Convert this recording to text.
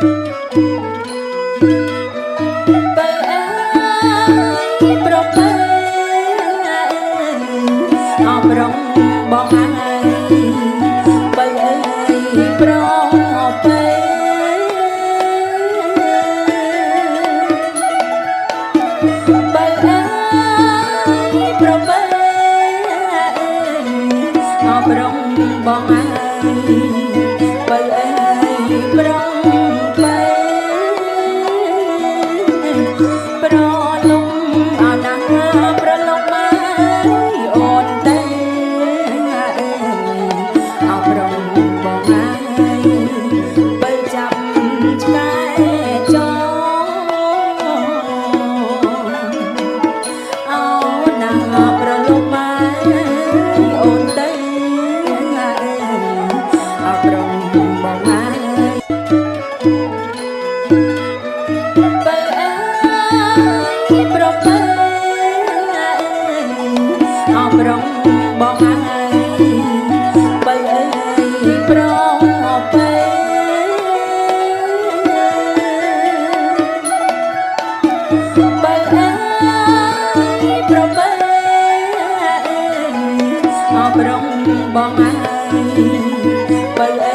បើអើយប្រពើអបរំបងអើយបើអើយប្រពើបើអើយប្រពើអបរំបងអើយបើអើយប្រពើប្រលំអណាប្រលំមកអូនទៅអបរំបងអើយបើចាំឆ្កែចោអោណាប្រលំមកអូនទៅអបរំបងអើយបើអើយប្រពើអបរំបងអើយបើអើយប្រពើបើអើយប្រពើអបរំបងអើយបើអើ